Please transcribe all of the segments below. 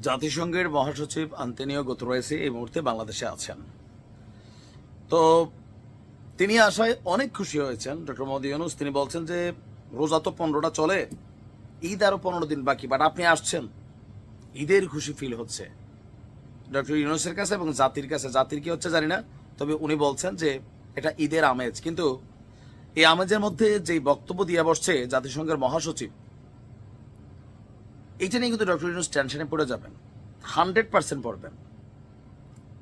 জাতিসংঘের মহাসচিব Antonio Guterres এই মুহূর্তে বাংলাদেশে আছেন। তো তিনি আসায় অনেক খুশি হয়েছেন ডক্টর মোহাম্মদ ইউনূস। তিনি বলছেন যে রোজা তো 15টা চলে, ঈদ আরো 15 দিন বাকি, বাট আপনি আসছেন, ঈদের খুশি ফিল হচ্ছে ডক্টর ইউনূসের কাছে এবং জাতির কাছে। জাতির কি হচ্ছে জানি না, তবে উনি বলছেন যে এটা ঈদের আমেজ। কিন্তু এই আমেজের মধ্যে যেই বক্তব্য দিয়ে বসছে জাতিসংঘের মহাসচিব, এইটা নিয়ে কিন্তু ডক্টর ইউনূস টেনশনে পড়ে যাবেন, 100% পড়বেন।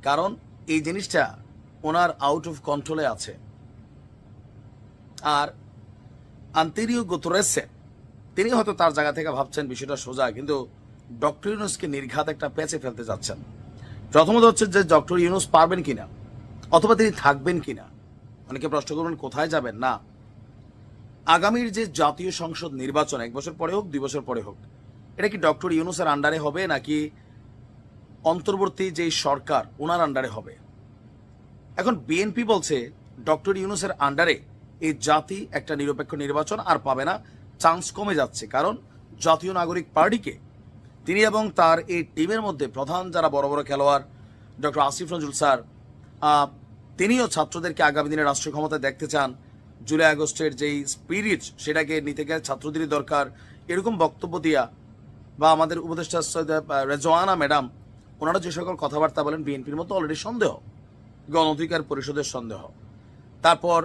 কারণ এই জিনিসটা ওনার আউট অফ কন্ট্রোলে আছে। আর আন্তোনিও গুতেরেস তিনি হয়তো তার জায়গা থেকে ভাবছেন বিষয়টা সোজা, কিন্তু ডক্টর ইউনূসকে নির্ঘাত একটা প্যাচে ফেলতে যাচ্ছেন। প্রথমত হচ্ছে যে ডক্টর ইউনূস পারবেন কিনা, অথবা তিনি থাকবেন কিনা। অনেকে প্রশ্ন করবেন কোথায় যাবেন। না, আগামীর যে জাতীয় সংসদ নির্বাচন 1 বছর পরে হোক 2 বছর পরে হোক, এটা কি ডক্টর ইউনূসের আন্ডারে হবে নাকি অন্তর্বর্তী যে সরকার ওনার আন্ডারে হবে? এখন বিএনপি বলছে ডক্টর ইউনূসের আন্ডারে এই জাতি একটা নিরপেক্ষ নির্বাচন আর পাবে না, চান্স কমে যাচ্ছে। কারণ জাতীয় নাগরিক পার্টিকে তিনি এবং তার এই টিমের মধ্যে প্রধান যারা বড় বড় খেলোয়াড়, ডক্টর আসিফ নজরুল স্যার, তিনিও ছাত্রদেরকে আগামী দিনে রাষ্ট্রীয় ক্ষমতায় দেখতে চান। জুলাই আগস্টের যেই স্পিরিট সেটাকে নিতে গেলে ছাত্রদেরই দরকার, এরকম বক্তব্য দিয়া, বা আমাদের উপদেষ্টা রেজওয়ানা ম্যাডাম ওনারা যে সকল কথাবার্তা বলেন, বিএনপির মতো অলরেডি সন্দেহ, গণ অধিকার পরিষদের সন্দেহ, তারপর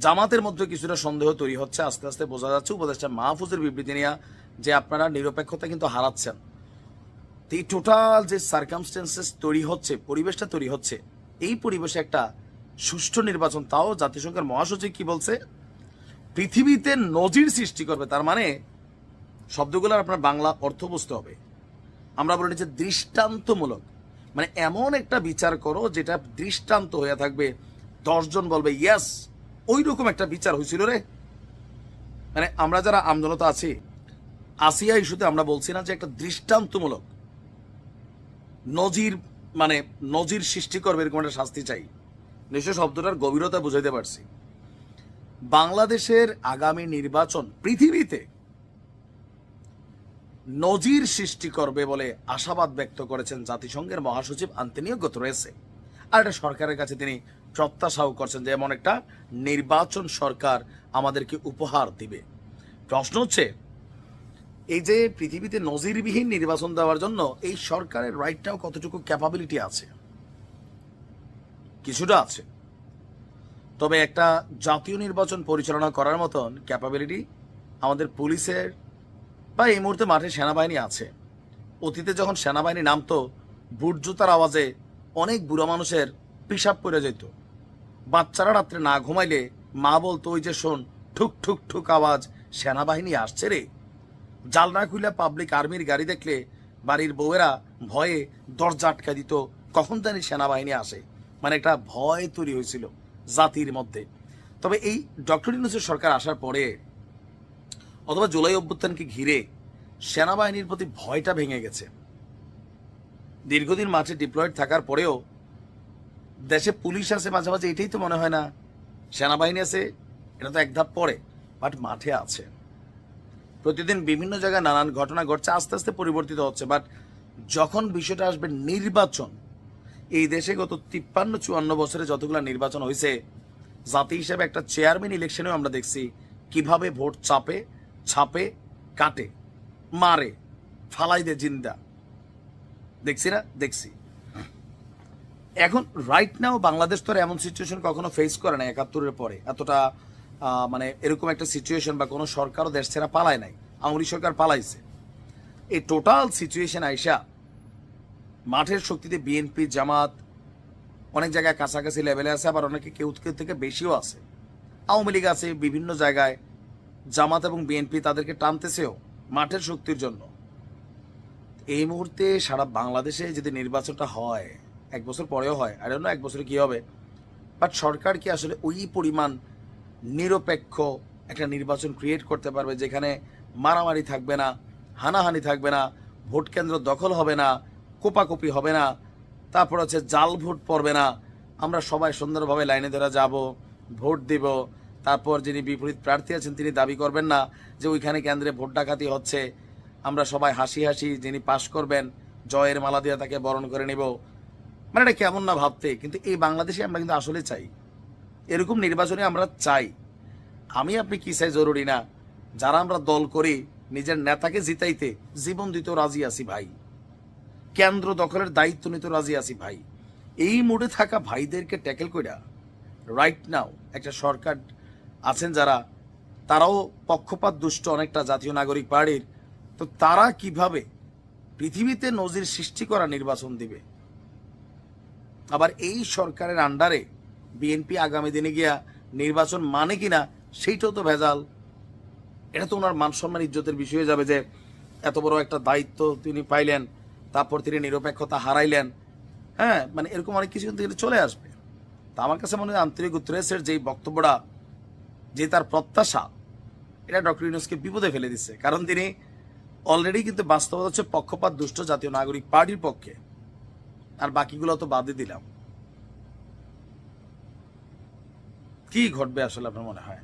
জামাতের মধ্যে কিছুটা সন্দেহ তৈরি হচ্ছে। আস্তে আস্তে বোঝা যাচ্ছে উপদেষ্টা মাহফুজের বিবৃতি নিয়ে যে আপনারা নিরপেক্ষতা কিন্তু হারাচ্ছেন। এই টোটাল যে সার্কামস্টেন্সেস তৈরি হচ্ছে, পরিবেশটা তৈরি হচ্ছে, এই পরিবেশে একটা সুষ্ঠু নির্বাচন, তাও জাতিসংঘের মহাসচিব কি বলছে, পৃথিবীতে নজির সৃষ্টি করবে। তার মানে শব্দগুলোর আপনার বাংলা অর্থ বুঝতে হবে। আমরা বলি যে দৃষ্টান্তমূলক, মানে এমন একটা বিচার করো যেটা দৃষ্টান্ত হয়ে থাকবে, 10 জন বলবে ইয়েস, ওই রকম একটা বিচার হয়েছিল রে। মানে আমরা যারা আমজনতা আছি, আসিয়া ইস্যুতে আমরা বলছি না যে একটা দৃষ্টান্তমূলক নজির, মানে নজির সৃষ্টি করবে এরকম একটা শাস্তি চাই। নিশ্চয় শব্দটার গভীরতা বুঝাইতে পারছি। বাংলাদেশের আগামী নির্বাচন পৃথিবীতে নজির সৃষ্টি করবে বলে আশাবাদ ব্যক্ত করেছেন জাতিসংঘের মহাসচিব আন্তোনিও গুতেরেস। আর এটা সরকারের কাছে তিনি প্রত্যাশাও করছেন যে এমন একটা নির্বাচন সরকার আমাদেরকে উপহার দিবে। প্রশ্ন হচ্ছে, এই যে পৃথিবীতে নজিরবিহীন নির্বাচন দেওয়ার জন্য এই সরকারের রাইটটাও কতটুকু ক্যাপাবিলিটি আছে? কিছুটা আছে, তবে একটা জাতীয় নির্বাচন পরিচালনা করার মতন ক্যাপাবিলিটি আমাদের পুলিশের বা এই মুহূর্তে মাঠে সেনাবাহিনী আছে। অতীতে যখন সেনাবাহিনী নামতো, বুট জুতার আওয়াজে অনেক বুড়া মানুষের পিসাব পড়ে যেত। বাচ্চারা রাত্রে না ঘুমাইলে মা বলতো, ওই যে শোন, ঠুক ঠুক ঠুক আওয়াজ, সেনাবাহিনী আসছে রে। জালনা খুলে পাবলিক আর্মির গাড়ি দেখলে বাড়ির বউয়েরা ভয়ে দরজা আটকা দিত, কখন জানি সেনাবাহিনী আসে। মানে একটা ভয় তৈরি হয়েছিল জাতির মধ্যে। তবে এই ডক্টর ইউনূসের সরকার আসার পরে, অথবা জুলাই অভ্যুত্থানকে ঘিরে সেনাবাহিনীর প্রতি ভয়টা ভেঙে গেছে। দীর্ঘদিন মাঠে ডিপ্লয়েড থাকার পরেও দেশে পুলিশ আছে মাঝে মাঝে, এটাই তো মনে হয় না সেনাবাহিনী আছে। এটা তো এক ধাপ পরে, বাট মাঠে আছে। প্রতিদিন বিভিন্ন জায়গায় নানান ঘটনা ঘটছে, আস্তে আস্তে পরিবর্তিত হচ্ছে। বাট যখন বিষয়টা আসবে নির্বাচন, এই দেশে গত 53-54 বছরে যতগুলো নির্বাচন হয়েছে, জাতি হিসেবে একটা চেয়ারম্যান ইলেকশনেও আমরা দেখছি কিভাবে ভোট চাপে, ছাপে, কাটে, মারে, ফালাই দে জিন্দা। দেখছি না? দেখছি। এখন রাইট নাও বাংলাদেশ তো এমন সিচুয়েশন কখনো ফেস করে না 71-এর পরে, এতটা মানে এরকম একটা সিচুয়েশন, বা কোনো সরকারও দেশ ছেড়া পালায় নাই। আওয়ামী লীগ সরকার পালাইছে। এই টোটাল সিচুয়েশন আইসা মাঠের শক্তিতে বিএনপি, জামাত অনেক জায়গায় কাছাকাছি লেভেলে আছে, আবার অনেকে কেউ থেকে বেশিও আছে। আওয়ামী লীগ আছে বিভিন্ন জায়গায়, জামাত এবং বিএনপি তাদেরকে টানতেছেও মাঠের শক্তির জন্য। এই মুহূর্তে সারা বাংলাদেশে যদি নির্বাচনটা হয়, 1 বছর পরেও হয়, আর না 1 বছরে কি হবে, বাট সরকার কি আসলে ওই পরিমাণ নিরপেক্ষ একটা নির্বাচন ক্রিয়েট করতে পারবে যেখানে মারামারি থাকবে না, হানাহানি থাকবে না, ভোট কেন্দ্র দখল হবে না, কোপাকুপি হবে না, তারপর হচ্ছে জাল ভোট পড়বে না, আমরা সবাই সুন্দরভাবে লাইনে ধরে যাব, ভোট দিব। তারপর যিনি বিপরীত প্রার্থী আছেন তিনি দাবি করবেন না যে ওইখানে কেন্দ্রে ভোট ডাকাতি হচ্ছে, আমরা সবাই হাসি হাসি যিনি পাশ করবেন জয়ের মালা দিয়ে তাকে বরণ করে নেব, মানে এটা কেমন না ভাবতে। কিন্তু এই বাংলাদেশে আমরা কিন্তু আসলে চাই, এরকম নির্বাচনে আমরা চাই। আমি আপনি কি চাই জরুরি না, যারা আমরা দল করি নিজের নেতাকে জিতাইতে জীবন দিতেও রাজি আছি ভাই, কেন্দ্র দখলের দায়িত্ব নিতেও রাজি আছি ভাই। এই মুডে থাকা ভাইদেরকে ট্যাকেল কইরা রাইট নাও একটা সরকার আছেন যারা, তারাও পক্ষপাত দুষ্ট অনেকটা জাতীয় নাগরিক পার্টির, তো তারা কিভাবে পৃথিবীতে নজির সৃষ্টি করা নির্বাচন দিবে? আবার এই সরকারের আন্ডারে বিএনপি আগামী দিনে গিয়া নির্বাচন মানে কিনা সেইটাও তো ভেজাল। এটা তো ওনার মান সম্মান ইজ্জতের বিষয় হয়ে যাবে যে এত বড় একটা দায়িত্ব তিনি পাইলেন, তারপর তিনি নিরপেক্ষতা হারাইলেন। হ্যাঁ, মানে এরকম অনেক কিছু কিন্তু চলে আসবে। তা আমার কাছে মনে হয় আন্তরিক উত্তরের যেই বক্তব্যটা, যে তার প্রত্যাশা, এটা ডক্টর ইউনূসকে বিপদে ফেলে দিচ্ছে। কারণ তিনি অলরেডি কিন্তু বাস্তবতা হচ্ছে পক্ষপাত দুষ্ট জাতীয় নাগরিক পার্টির পক্ষে, আর বাকিগুলো তো বাদই দিলাম। কি ঘটবে আসলে আপনার মনে হয়?